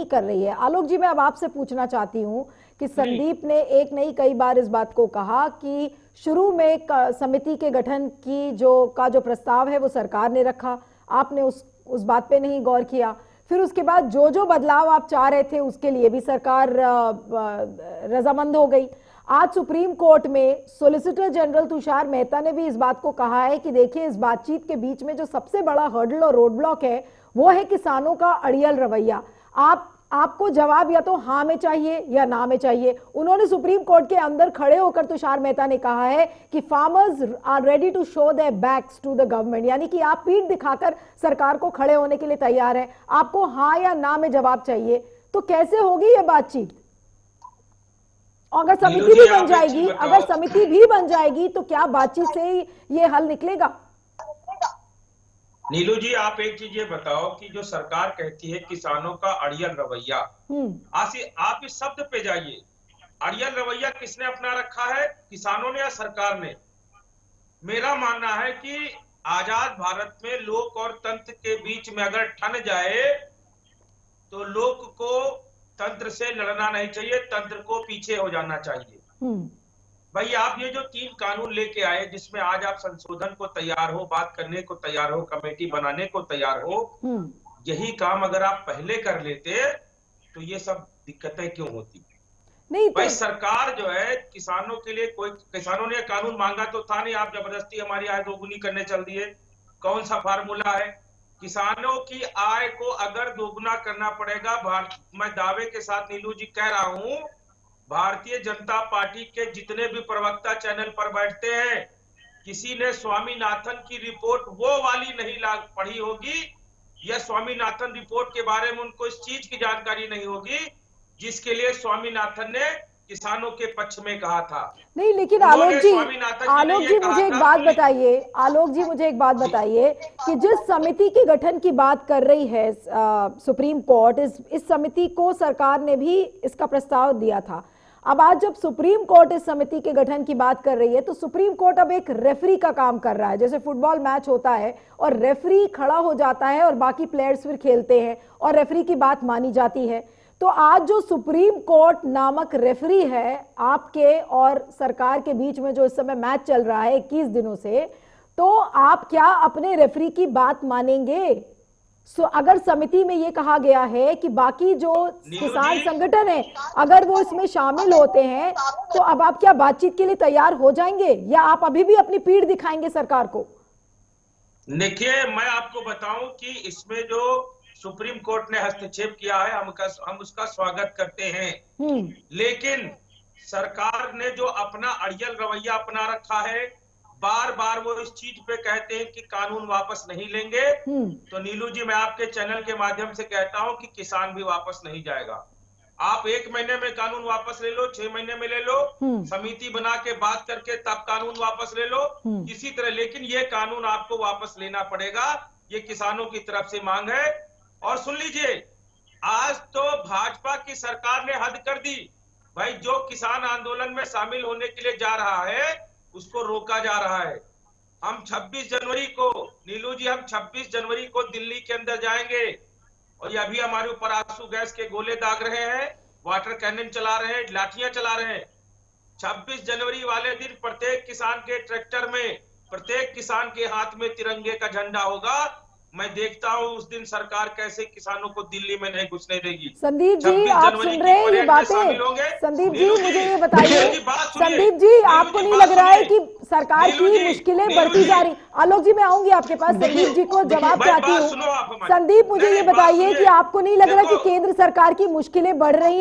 कर रही है। आलोक जी, मैं अब आपसे पूछना चाहती हूं कि संदीप ने एक नहीं कई बार इस बात को कहा कि शुरू में समिति के गठन की जो प्रस्ताव है वो सरकार ने रखा, आपने उस बात पे नहीं गौर किया। फिर उसके बाद जो बदलाव आप चाह रहे थे उसके लिए भी सरकार रजामंद हो गई। आज सुप्रीम कोर्ट में सॉलिसिटर जनरल तुषार मेहता ने भी इस बात को कहा है कि देखिए, इस बातचीत के बीच में जो सबसे बड़ा हर्डल और रोड ब्लॉक है वो है किसानों का अड़ियल रवैया। आपको जवाब या तो हाँ में चाहिए या ना में चाहिए। उन्होंने सुप्रीम कोर्ट के अंदर खड़े होकर तुषार मेहता ने कहा है कि farmers are ready to show their backs to the government, यानी कि आप पीठ दिखाकर सरकार को खड़े होने के लिए तैयार हैं। आपको हाँ या ना में जवाब चाहिए, तो कैसे होगी ये बातचीत? अगर समिति भी बन जाएगी, अगर समिति भी बन जाएगी तो क्या बातचीत से ये हल निकलेगा? नीलू जी, आप एक चीज ये बताओ कि जो सरकार कहती है किसानों का अड़ियल रवैया, आप इस शब्द पे जाइए। अड़ियल रवैया किसने अपना रखा है, किसानों ने या सरकार ने? मेरा मानना है कि आजाद भारत में लोक और तंत्र के बीच में अगर ठन जाए तो लोक को तंत्र से लड़ना नहीं चाहिए, तंत्र को पीछे हो जाना चाहिए। भाई, आप ये जो 3 कानून लेके आए जिसमें आज आप संशोधन को तैयार हो, बात करने को तैयार हो, कमेटी बनाने को तैयार हो, यही काम अगर आप पहले कर लेते तो ये सब दिक्कतें क्यों होती? नहीं भाई, सरकार जो है किसानों के लिए, कोई किसानों ने कानून मांगा तो था नहीं, आप जबरदस्ती हमारी आय दोगुनी करने चल दिए। कौन सा फार्मूला है? किसानों की आय को अगर दोगुना करना पड़ेगा, मैं दावे के साथ नीलू जी कह रहा हूं, भारतीय जनता पार्टी के जितने भी प्रवक्ता चैनल पर बैठते हैं, किसी ने स्वामीनाथन की रिपोर्ट वो वाली नहीं पढ़ी होगी, या स्वामीनाथन रिपोर्ट के बारे में उनको इस चीज की जानकारी नहीं होगी जिसके लिए स्वामीनाथन ने किसानों के पक्ष में कहा था। नहीं, लेकिन आलोक जी मुझे एक बात बताइए, आलोक जी मुझे एक बात बताइए कि जिस समिति के गठन की बात कर रही है सुप्रीम कोर्ट, इस समिति को सरकार ने भी इसका प्रस्ताव दिया था। अब आज जब सुप्रीम कोर्ट इस समिति के गठन की बात कर रही है तो सुप्रीम कोर्ट अब एक रेफरी का काम कर रहा है। जैसे फुटबॉल मैच होता है और रेफरी खड़ा हो जाता है और बाकी प्लेयर्स फिर खेलते हैं और रेफरी की बात मानी जाती है, तो आज जो सुप्रीम कोर्ट नामक रेफरी है आपके और सरकार के बीच में, जो इस समय मैच चल रहा है 21 दिनों से, तो आप क्या अपने रेफरी की बात मानेंगे? अगर समिति में ये कहा गया है कि बाकी जो किसान संगठन है अगर वो इसमें शामिल होते हैं, तो अब आप क्या बातचीत के लिए तैयार हो जाएंगे या आप अभी भी अपनी पीठ दिखाएंगे सरकार को? देखिए, मैं आपको बताऊं कि इसमें जो सुप्रीम कोर्ट ने हस्तक्षेप किया है हम उसका स्वागत करते हैं, लेकिन सरकार ने जो अपना अड़ियल रवैया अपना रखा है, बार बार वो इस चीज पे कहते हैं कि कानून वापस नहीं लेंगे, तो नीलू जी मैं आपके चैनल के माध्यम से कहता हूं कि किसान भी वापस नहीं जाएगा। आप 1 महीने में कानून वापस ले लो, 6 महीने में ले लो, समिति बना के बात करके तब कानून वापस ले लो, किसी तरह, लेकिन ये कानून आपको वापस लेना पड़ेगा। ये किसानों की तरफ से मांग है। और सुन लीजिए, आज तो भाजपा की सरकार ने हद कर दी। भाई, जो किसान आंदोलन में शामिल होने के लिए जा रहा है उसको रोका जा रहा है। हम 26 जनवरी को, नीलू जी, हम 26 जनवरी को दिल्ली के अंदर जाएंगे और ये अभी हमारे ऊपर आंसू गैस के गोले दाग रहे हैं, वाटर कैनन चला रहे हैं, लाठियां चला रहे हैं। 26 जनवरी वाले दिन प्रत्येक किसान के ट्रैक्टर में, प्रत्येक किसान के हाथ में तिरंगे का झंडा होगा। मैं देखता हूं उस दिन सरकार कैसे किसानों को दिल्ली में नहीं घुसने देगी। संदीप जी, आप सुन रहे हैं ये बातें? संदीप जी, मुझे ये बताइए, संदीप जी, आपको नहीं लग रहा है कि सरकार की मुश्किलें बढ़ती जा रही? आलोक जी, मैं आऊंगी आपके पास, संदीप जी को जवाब चाहती हूँ। संदीप, मुझे ये बताइए कि आपको नहीं लग रहा कि केंद्र सरकार की मुश्किलें बढ़ रही?